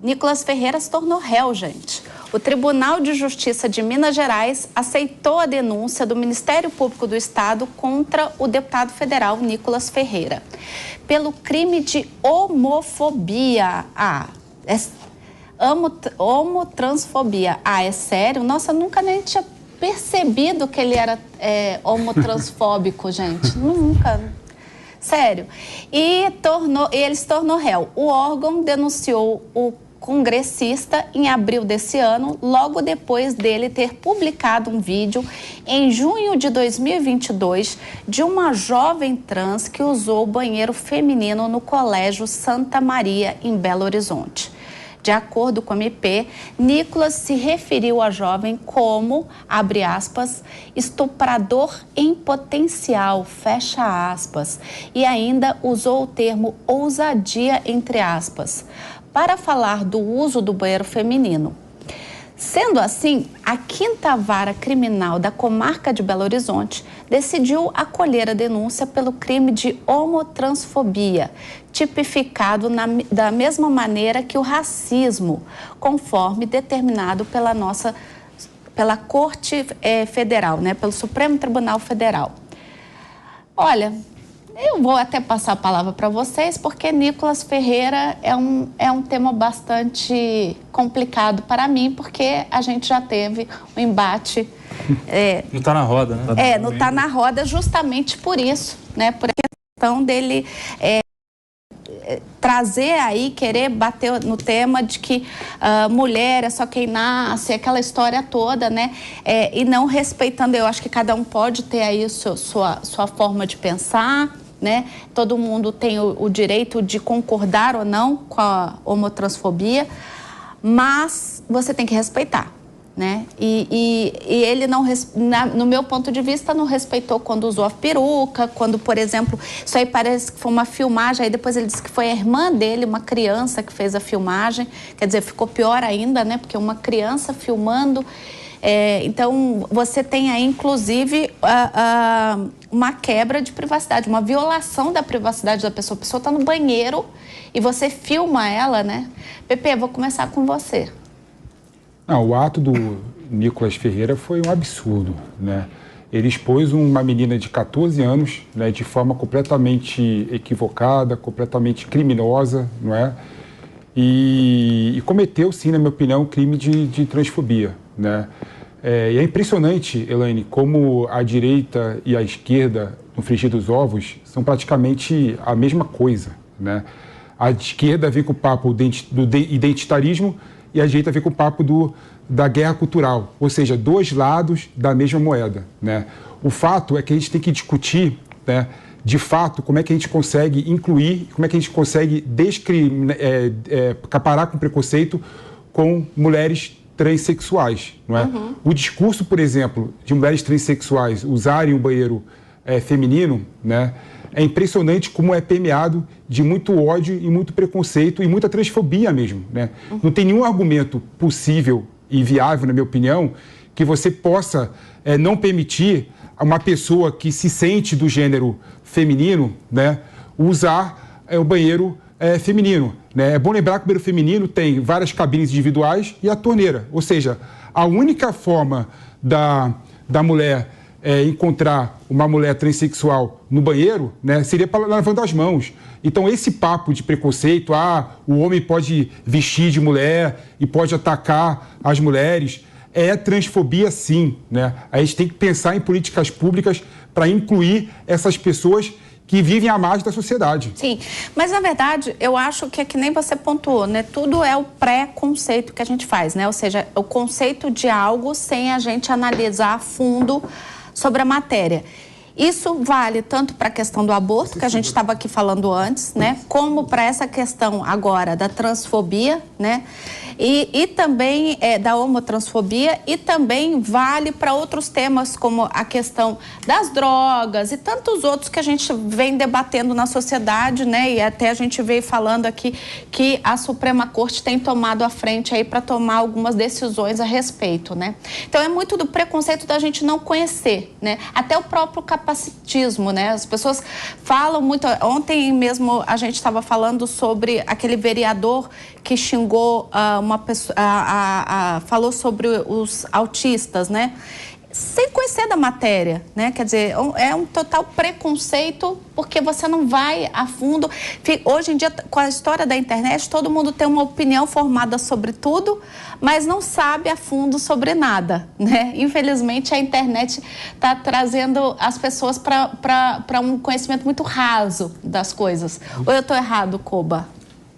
Nicolas Ferreira se tornou réu, gente. O Tribunal de Justiça de Minas Gerais aceitou a denúncia do Ministério Público do Estado contra o deputado federal Nicolas Ferreira pelo crime de homofobia. Homotransfobia. É sério? Nossa, eu nunca nem tinha percebido que ele era homotransfóbico, gente. Nunca. Sério. E ele se tornou réu. O órgão denunciou o congressista em abril desse ano, logo depois dele ter publicado um vídeo em junho de 2022 de uma jovem trans que usou o banheiro feminino no Colégio Santa Maria, em Belo Horizonte. De acordo com a MP, Nicolas se referiu à jovem como, abre aspas, estuprador em potencial, fecha aspas, e ainda usou o termo ousadia, entre aspas, para falar do uso do banheiro feminino. Sendo assim, a 5ª Vara Criminal da Comarca de Belo Horizonte decidiu acolher a denúncia pelo crime de homotransfobia, tipificado da mesma maneira que o racismo, conforme determinado pela Corte Federal, né, pelo Supremo Tribunal Federal. Olha, eu vou até passar a palavra para vocês, porque Nicolas Ferreira é um tema bastante complicado para mim, porque a gente já teve um embate. Não está na roda, né? Não está na roda justamente por isso, né? Por a questão dele trazer aí, querer bater no tema de que mulher é só quem nasce, aquela história toda, né? E não respeitando, eu acho que cada um pode ter aí sua forma de pensar, né? Todo mundo tem o direito de concordar ou não com a homotransfobia, mas você tem que respeitar, né? E ele não, no meu ponto de vista, não respeitou quando usou a peruca, quando, por exemplo, isso aí parece que foi uma filmagem, aí depois ele disse que foi a irmã dele, uma criança que fez a filmagem, quer dizer, ficou pior ainda, né? Porque uma criança filmando. Então, você tem aí, inclusive, uma quebra de privacidade, uma violação da privacidade da pessoa. A pessoa está no banheiro e você filma ela, né? Pepe, vou começar com você. Não, o ato do Nicolas Ferreira foi um absurdo, né? Ele expôs uma menina de 14 anos, né, de forma completamente equivocada, completamente criminosa, não é? E cometeu, sim, na minha opinião, um crime de transfobia, né? E é impressionante, Elaine, como a direita e a esquerda, no frigir dos ovos, são praticamente a mesma coisa, né? A esquerda vem com o papo do identitarismo e a direita vem com o papo da guerra cultural, ou seja, dois lados da mesma moeda, né? O fato é que a gente tem que discutir, né, de fato, como é que a gente consegue incluir, como é que a gente consegue parar com preconceito com mulheres transexuais, não é? Uhum. O discurso, por exemplo, de mulheres transexuais usarem o banheiro feminino, né, é impressionante como é permeado de muito ódio e muito preconceito e muita transfobia mesmo, né? Uhum. Não tem nenhum argumento possível e viável, na minha opinião, que você possa não permitir a uma pessoa que se sente do gênero feminino, né, usar o banheiro feminino, né? É bom lembrar que o banheiro feminino tem várias cabines individuais e a torneira, ou seja, a única forma da mulher encontrar uma mulher transexual no banheiro, né, seria lavando as mãos. Então, esse papo de preconceito, o homem pode vestir de mulher e pode atacar as mulheres, é transfobia, sim, né? A gente tem que pensar em políticas públicas para incluir essas pessoas que vivem à margem da sociedade. Sim, mas na verdade eu acho que é que nem você pontuou, né? Tudo é o pré-conceito que a gente faz, né? Ou seja, o conceito de algo sem a gente analisar a fundo sobre a matéria. Isso vale tanto para a questão do aborto, que a gente estava aqui falando antes, né? Como para essa questão agora da transfobia, né? E também da homotransfobia, e também vale para outros temas como a questão das drogas e tantos outros que a gente vem debatendo na sociedade, né? E até a gente veio falando aqui que a Suprema Corte tem tomado a frente aí para tomar algumas decisões a respeito, né? Então é muito do preconceito da gente não conhecer, né? Até o próprio capacitismo, né? As pessoas falam muito. Ontem mesmo a gente estava falando sobre aquele vereador que xingou uma pessoa, falou sobre os autistas, né? Sem conhecer da matéria, né? Quer dizer, é um total preconceito, porque você não vai a fundo. Hoje em dia, com a história da internet, todo mundo tem uma opinião formada sobre tudo, mas não sabe a fundo sobre nada, né? Infelizmente, a internet está trazendo as pessoas para um conhecimento muito raso das coisas. Ou eu estou errado, Koba?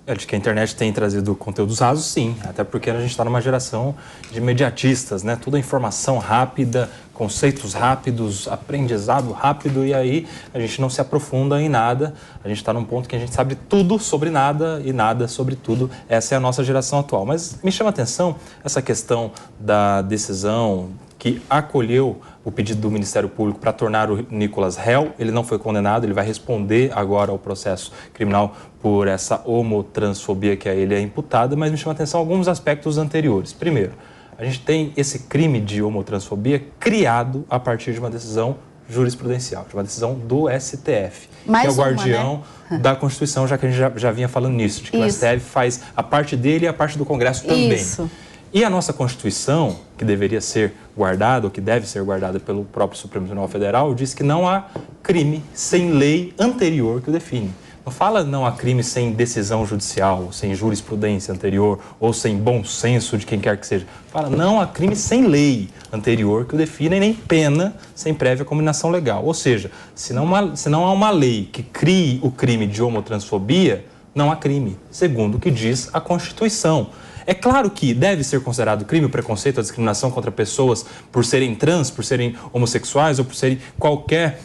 De que a internet tem trazido conteúdos rasos, sim. Até porque a gente está numa geração de imediatistas, né? Tudo é informação rápida, conceitos rápidos, aprendizado rápido, e aí a gente não se aprofunda em nada. A gente está num ponto que a gente sabe tudo sobre nada e nada sobre tudo. Essa é a nossa geração atual. Mas me chama a atenção essa questão da decisão que acolheu o pedido do Ministério Público para tornar o Nicolas réu. Ele não foi condenado, ele vai responder agora ao processo criminal por essa homotransfobia que a ele é imputada, mas me chama a atenção alguns aspectos anteriores. Primeiro, a gente tem esse crime de homotransfobia criado a partir de uma decisão jurisprudencial, de uma decisão do STF, mais que é o guardião, né, da Constituição, já que a gente já vinha falando nisso, de que o STF faz a parte dele e a parte do Congresso também. Isso. E a nossa Constituição, que deveria ser guardada, ou que deve ser guardada pelo próprio Supremo Tribunal Federal, diz que não há crime sem lei anterior que o define. Não fala não há crime sem decisão judicial, sem jurisprudência anterior, ou sem bom senso de quem quer que seja. Fala não há crime sem lei anterior que o defina e nem pena sem prévia combinação legal. Ou seja, se não há uma lei que crie o crime de homotransfobia, não há crime, segundo o que diz a Constituição. É claro que deve ser considerado crime o preconceito, a discriminação contra pessoas por serem trans, por serem homossexuais ou por serem qualquer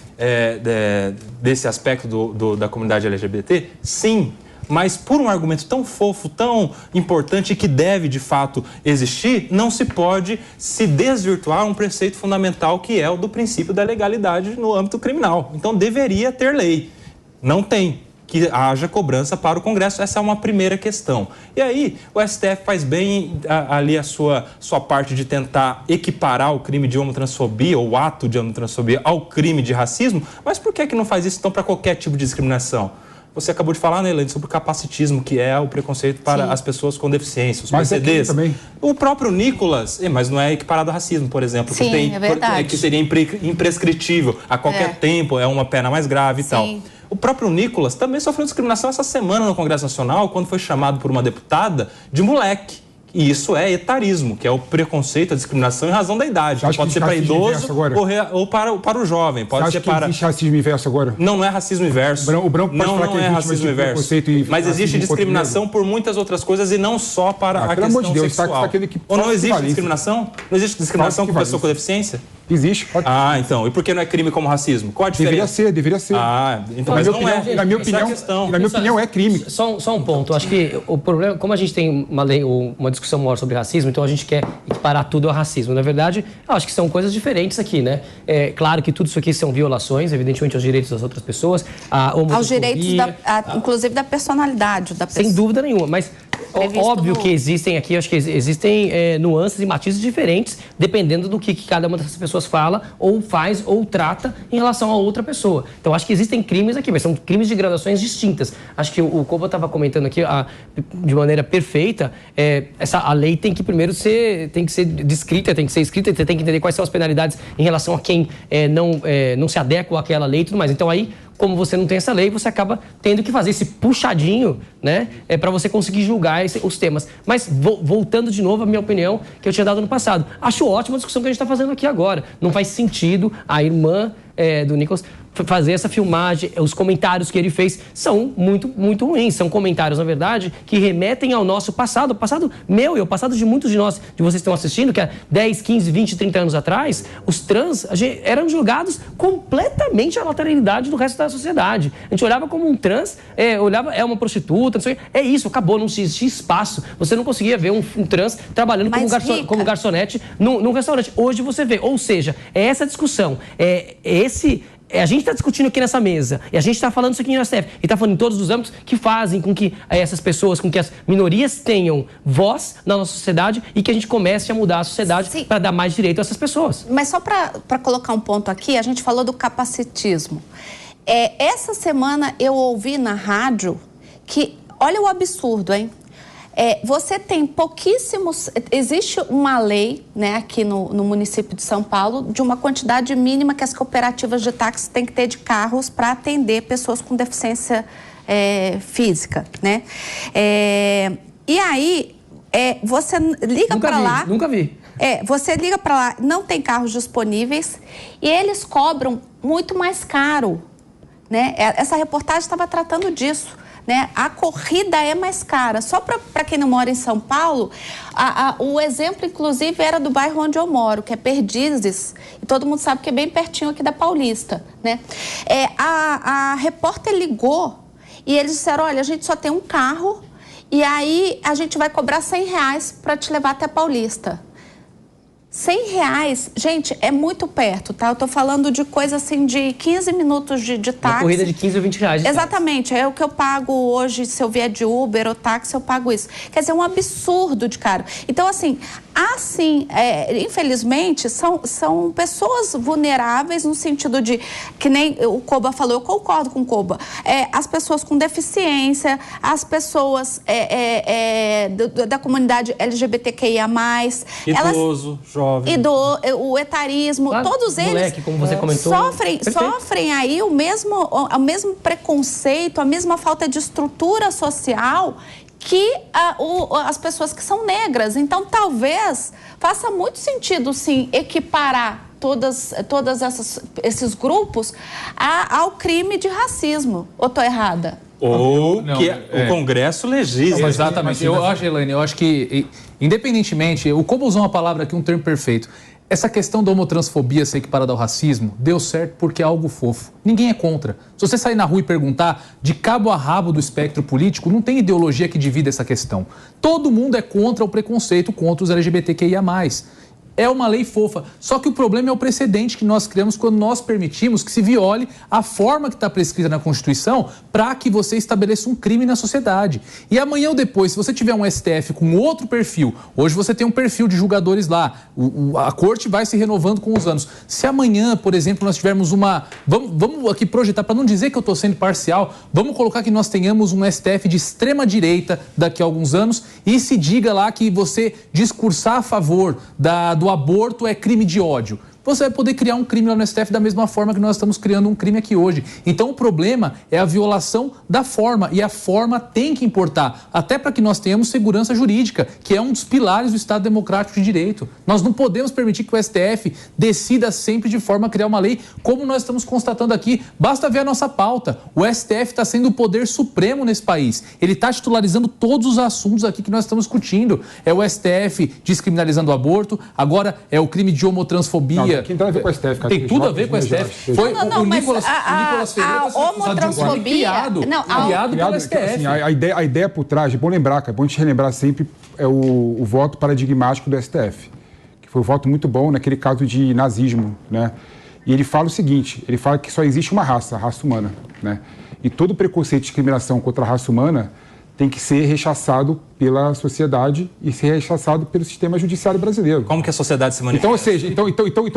desse aspecto da comunidade LGBT? Sim, mas por um argumento tão fofo, tão importante e que deve de fato existir, não se pode se desvirtuar um preceito fundamental que é o do princípio da legalidade no âmbito criminal. Então deveria ter lei. Não tem. Que haja cobrança para o Congresso. Essa é uma primeira questão. E aí, o STF faz bem ali a sua parte de tentar equiparar o crime de homotransfobia, ou o ato de homotransfobia, ao crime de racismo, mas por que não faz isso, então, para qualquer tipo de discriminação? Você acabou de falar, né, Elaine, sobre o capacitismo, que é o preconceito para as pessoas com deficiência, os PCDs. Também. O próprio Nicolas, mas não é equiparado ao racismo, por exemplo. Sim, é verdade. Que seria imprescritível. A qualquer tempo é uma pena mais grave e tal. O próprio Nicolas também sofreu discriminação essa semana no Congresso Nacional, quando foi chamado por uma deputada de moleque. E isso é etarismo, que é o preconceito, a discriminação em razão da idade. Pode ser para idoso ou para o jovem. Pode ser para... existe racismo inverso agora? Não é racismo inverso. O branco pode falar que é racismo inverso. Mas existe discriminação por muitas outras coisas e não só para a questão sexual. Ou não existe discriminação? Não existe discriminação com pessoa com deficiência? Existe. Então. E por que não é crime como racismo? Qual a diferença? Deveria ser. Então, mas não é. Na minha opinião, é crime. Só um ponto. Acho que o problema, como a gente tem uma lei, uma discussão maior sobre racismo, então a gente quer equiparar tudo ao racismo. Na verdade, acho que são coisas diferentes aqui, né? É claro que tudo isso aqui são violações, evidentemente, aos direitos das outras pessoas, aos direitos, inclusive, da personalidade da pessoa. Sem dúvida nenhuma, mas óbvio que existem aqui, acho que existem nuances e matizes diferentes, dependendo do que cada uma dessas pessoas fala, ou faz, ou trata em relação a outra pessoa. Então, acho que existem crimes aqui, mas são crimes de gradações distintas. Acho que o Koba estava comentando aqui de maneira perfeita, a lei tem que primeiro ser descrita, tem que ser escrita, você tem que entender quais são as penalidades em relação a quem não se adequa àquela lei e tudo mais. Então, aí, como você não tem essa lei, você acaba tendo que fazer esse puxadinho, né, para você conseguir julgar os temas. Mas, voltando de novo à minha opinião, que eu tinha dado no passado, acho ótima a discussão que a gente está fazendo aqui agora. Não faz sentido a irmã do Nicolas fazer essa filmagem, os comentários que ele fez são muito, muito ruins. São comentários, na verdade, que remetem ao nosso passado, o passado meu e o passado de muitos de nós, de vocês que estão assistindo, que há 10, 15, 20, 30 anos atrás, os trans eram julgados completamente à lateralidade do resto da sociedade. A gente olhava como um trans, é uma prostituta, não sei, é isso, acabou, não existia espaço. Você não conseguia ver um trans trabalhando como garçonete num restaurante. Hoje você vê, ou seja, é essa discussão, a gente está discutindo aqui nessa mesa, e a gente está falando isso aqui no STF, e está falando em todos os âmbitos que fazem com que essas pessoas, com que as minorias tenham voz na nossa sociedade e que a gente comece a mudar a sociedade para dar mais direito a essas pessoas. Mas só para colocar um ponto aqui, a gente falou do capacitismo. Essa semana eu ouvi na rádio que, olha o absurdo, hein? Você tem pouquíssimos... Existe uma lei, né, aqui no município de São Paulo, de uma quantidade mínima que as cooperativas de táxi têm que ter de carros para atender pessoas com deficiência física, né? E aí, você liga para lá... Nunca vi. Você liga para lá, não tem carros disponíveis e eles cobram muito mais caro, né? Essa reportagem estava tratando disso, né? A corrida é mais cara. Só para quem não mora em São Paulo, o exemplo, inclusive, era do bairro onde eu moro, que é Perdizes, e todo mundo sabe que é bem pertinho aqui da Paulista, né? A repórter ligou e eles disseram, olha, a gente só tem um carro e aí a gente vai cobrar R$100 para te levar até a Paulista. R$100, gente, é muito perto, tá? Eu tô falando de coisa assim de 15 minutos de táxi. Uma corrida de 15 ou 20 reais. Exatamente, é o que eu pago hoje, se eu vier de Uber ou táxi, eu pago isso. Quer dizer, é um absurdo de caro. Então, assim, infelizmente, são pessoas vulneráveis no sentido de, que nem o Koba falou, eu concordo com o Koba, as pessoas com deficiência, as pessoas da comunidade LGBTQIA+, idoso, jovem. O etarismo, todos eles moleque, como você comentou, sofrem aí o mesmo preconceito, a mesma falta de estrutura social que as pessoas que são negras. Então, talvez faça muito sentido, sim, equiparar todos esses grupos ao crime de racismo. Ou estou errada? Ou que o Congresso legisla. Exatamente. Eu acho, Elaine, que, independentemente, o Koba usou uma palavra aqui, um termo perfeito. Essa questão da homotransfobia ser equiparada ao racismo deu certo porque é algo fofo. Ninguém é contra. Se você sair na rua e perguntar de cabo a rabo do espectro político, não tem ideologia que divida essa questão. Todo mundo é contra o preconceito contra os LGBTQIA+. É uma lei fofa. Só que o problema é o precedente que nós criamos quando nós permitimos que se viole a forma que está prescrita na Constituição para que você estabeleça um crime na sociedade. E amanhã ou depois, se você tiver um STF com outro perfil, hoje você tem um perfil de julgadores lá, a corte vai se renovando com os anos. Se amanhã, por exemplo, nós tivermos uma... Vamos aqui projetar, para não dizer que eu estou sendo parcial, vamos colocar que nós tenhamos um STF de extrema direita daqui a alguns anos e se diga lá que você discursar a favor do aborto é crime de ódio. Você vai poder criar um crime lá no STF da mesma forma que nós estamos criando um crime aqui hoje. Então o problema é a violação da forma, e a forma tem que importar, até para que nós tenhamos segurança jurídica, que é um dos pilares do Estado Democrático de Direito. Nós não podemos permitir que o STF decida sempre de forma a criar uma lei, como nós estamos constatando aqui. Basta ver a nossa pauta. O STF está sendo o poder supremo nesse país. Ele está titularizando todos os assuntos aqui que nós estamos discutindo. É o STF descriminalizando o aborto, agora é o crime de homotransfobia. Tem tudo a ver com o STF, cara. Tem tudo a ver com o STF. Foi o Nicolas Ferreira homofobia criado pelo STF. Assim, a ideia por trás, é bom lembrar, é bom a gente relembrar sempre o voto paradigmático do STF, que foi um voto muito bom naquele caso de nazismo, né? E ele fala o seguinte, ele fala que só existe uma raça, a raça humana, né? E todo preconceito e discriminação contra a raça humana tem que ser rechaçado pela sociedade e ser rechaçado pelo sistema judiciário brasileiro. Como que a sociedade se manifesta? Então, ou seja, então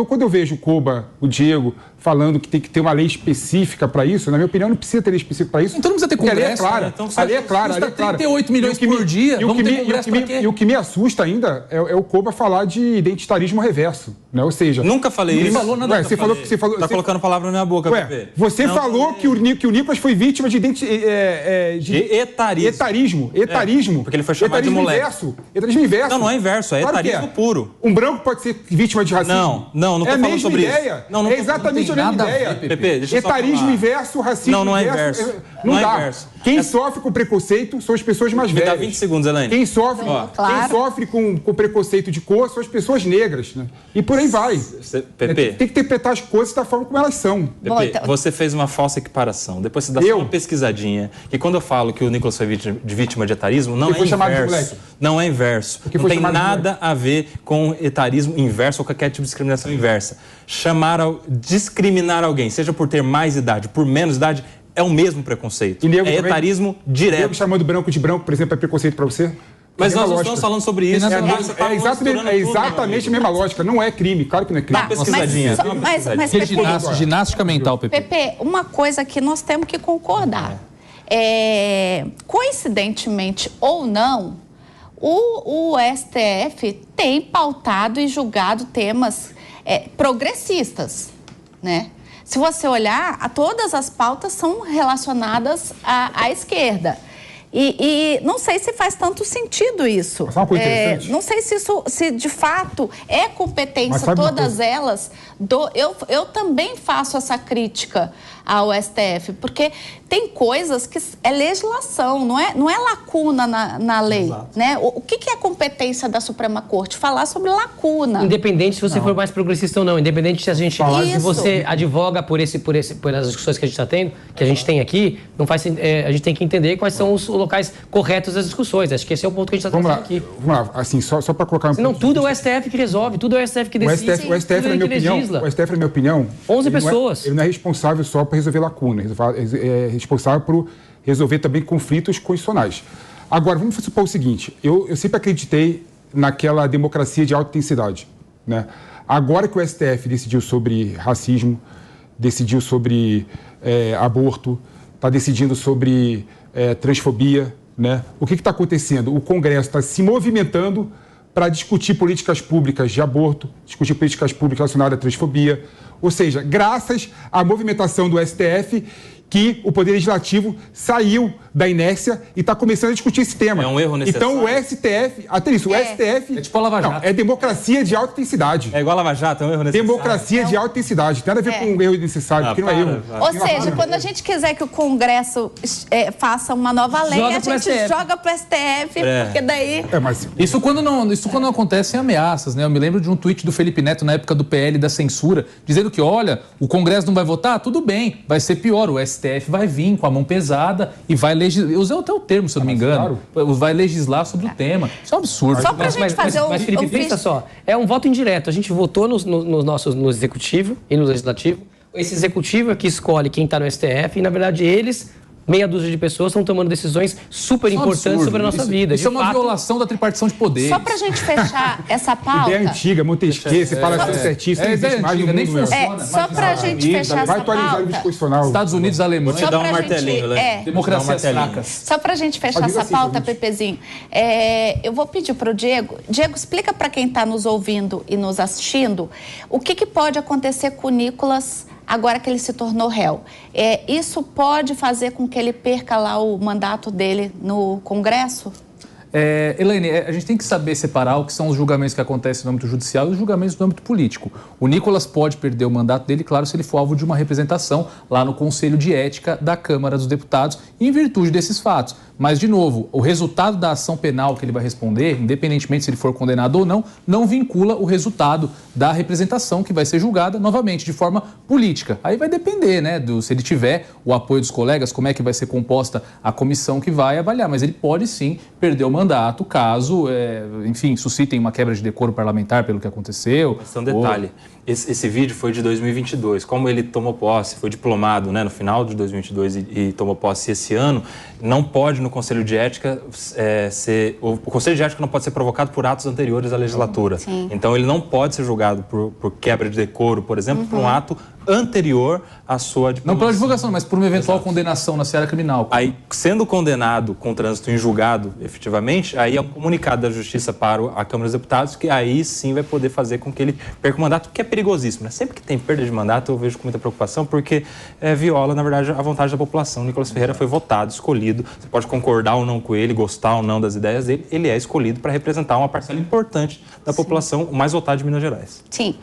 quando eu vejo o Koba, o Diego, falando que tem que ter uma lei específica para isso, na minha opinião, não precisa ter lei específica para isso. Então não precisa ter congresso. A lei é clara. Então, a lei é clara. Custa 38 milhões por dia. E o que me assusta ainda é o Koba falar de identitarismo reverso. Né? Ou seja... Nunca falei isso. Falou nada. Você falou... Tá colocando palavra na minha boca, Pepe. Você falou que o Nicolas foi vítima de etarismo. Etarismo. Porque ele foi chamado de moleque. Etarismo inverso. Não é inverso, é claro etarismo puro. Um branco pode ser vítima de racismo? Não tô falando sobre isso. Não é exatamente a mesma ideia. Pepe, deixa eu só etarismo inverso, racismo não é inverso. inverso. Não dá. Inverso. Quem sofre com preconceito são as pessoas mais velhas. Me dá 20 segundos, Elaine. Quem sofre com preconceito de cor são as pessoas negras, né? E por aí vai. Pepe. Tem que interpretar as coisas da forma como elas são. Pepe, você fez uma falsa equiparação. Depois você dá só uma pesquisadinha. E quando eu falo que o Nicolas foi vítima de etarismo, não é inverso. Não é inverso. Não tem nada a ver com etarismo inverso ou qualquer tipo de discriminação inversa. Discriminar alguém, seja por ter mais idade, por menos idade, é o mesmo preconceito. É etarismo direto. Nego chamando branco de branco, por exemplo, é preconceito para você? Mas nós não estamos falando sobre isso. É exatamente a mesma lógica. Não é crime. Claro que não é crime. Dá uma pesquisadinha. Mas ginástica mental, Pepe. Pepe, uma coisa que nós temos que concordar. Coincidentemente ou não, o STF tem pautado e julgado temas progressistas, né? Se você olhar, todas as pautas são relacionadas à esquerda. E não sei se faz tanto sentido isso. Mas uma coisa interessante. Não sei se de fato é competência todas elas. Eu também faço essa crítica ao STF, porque tem coisas que é legislação, não é lacuna na lei. Né? O que é a competência da Suprema Corte? Falar sobre lacuna. Independente se você for mais progressista ou não, independente se se você advoga por pelas discussões que a gente está tendo, que a gente tem aqui, não faz, a gente tem que entender quais são os locais corretos das discussões. Acho que esse é o ponto que a gente está trazendo aqui. Vamos lá, assim, só para colocar um Senão tudo é o STF que resolve, tudo é o STF que decide. O STF, na minha opinião, 11 pessoas. Ele não é responsável só por resolver lacunas, é responsável por resolver também conflitos constitucionais. Agora, vamos supor o seguinte, eu sempre acreditei naquela democracia de alta intensidade, né? Agora que o STF decidiu sobre racismo, decidiu sobre aborto, está decidindo sobre transfobia, né? O que está acontecendo? O Congresso está se movimentando para discutir políticas públicas de aborto, discutir políticas públicas relacionadas à transfobia. Ou seja, graças à movimentação do STF, que o Poder Legislativo saiu da inércia e está começando a discutir esse tema. É um erro necessário. Então o STF, até isso, o STF... É tipo a Lava Jato. Não, é democracia de alta intensidade. É igual a Lava Jato, é um erro necessário. Democracia de alta intensidade. Tem nada a ver com um erro necessário, porque não é erro. Ou seja, quando a gente quiser que o Congresso faça uma nova lei, a gente joga pro STF, porque daí... Mas... Isso quando não acontecem ameaças, né? Eu me lembro de um tweet do Felipe Neto na época do PL da censura, dizendo que, olha, o Congresso não vai votar? Tudo bem, vai ser pior, o STF vai vir com a mão pesada e vai legislar. Eu usei até o termo, se eu não me engano. Claro. Vai legislar sobre o tema. Isso é um absurdo. Só pra gente fazer mas Felipe, pensa só. É um voto indireto. A gente votou no Executivo e no Legislativo. Esse Executivo é que escolhe quem está no STF e, na verdade, eles... meia dúzia de pessoas estão tomando decisões super importantes sobre a nossa vida. Isso é uma violação da tripartição de poderes. Só pra gente fechar essa pauta... Ideia antiga, Montesquieu, você fala assim certinho, isso não existe mais no nem mundo. funciona. Só pra gente fechar essa Vai atualizar o pauta... Constitucional. Estados Unidos, Alemanha. Vou te dar um martelinho, né? Democracias fracas. Só pra gente fechar essa pauta, Pepezinho, eu vou pedir pro Diego. Diego, explica pra quem tá nos ouvindo e nos assistindo o que pode acontecer com o Nicolas agora que ele se tornou réu. Isso pode fazer com que ele perca lá o mandato dele no Congresso? Elaine, a gente tem que saber separar o que são os julgamentos que acontecem no âmbito judicial e os julgamentos no âmbito político. O Nicolas pode perder o mandato dele, claro, se ele for alvo de uma representação lá no Conselho de Ética da Câmara dos Deputados, em virtude desses fatos. Mas, de novo, o resultado da ação penal que ele vai responder, independentemente se ele for condenado ou não, não vincula o resultado da representação que vai ser julgada, novamente, de forma política. Aí vai depender, né, se ele tiver o apoio dos colegas, como é que vai ser composta a comissão que vai avaliar. Mas ele pode, sim, perder o mandato caso, enfim, suscitem uma quebra de decoro parlamentar pelo que aconteceu. Mas tem um detalhe. Esse vídeo foi de 2022. Como ele tomou posse, foi diplomado, né, no final de 2022 e tomou posse esse ano, não pode no Conselho de Ética o Conselho de Ética não pode ser provocado por atos anteriores à legislatura. Sim. Então ele não pode ser julgado por quebra de decoro, por exemplo, por um ato anterior à sua diplomacia. Não pela divulgação, mas por uma eventual condenação na seara criminal. Aí, sendo condenado com trânsito em julgado, efetivamente, aí é um comunicado da Justiça para a Câmara dos Deputados, que aí sim vai poder fazer com que ele perca o mandato, que é perigosíssimo, né? Sempre que tem perda de mandato, eu vejo com muita preocupação, porque viola, na verdade, a vontade da população. O Nicolas Ferreira foi votado, escolhido, você pode concordar ou não com ele, gostar ou não das ideias dele, ele é escolhido para representar uma parcela importante da população, o mais votado de Minas Gerais. Sim.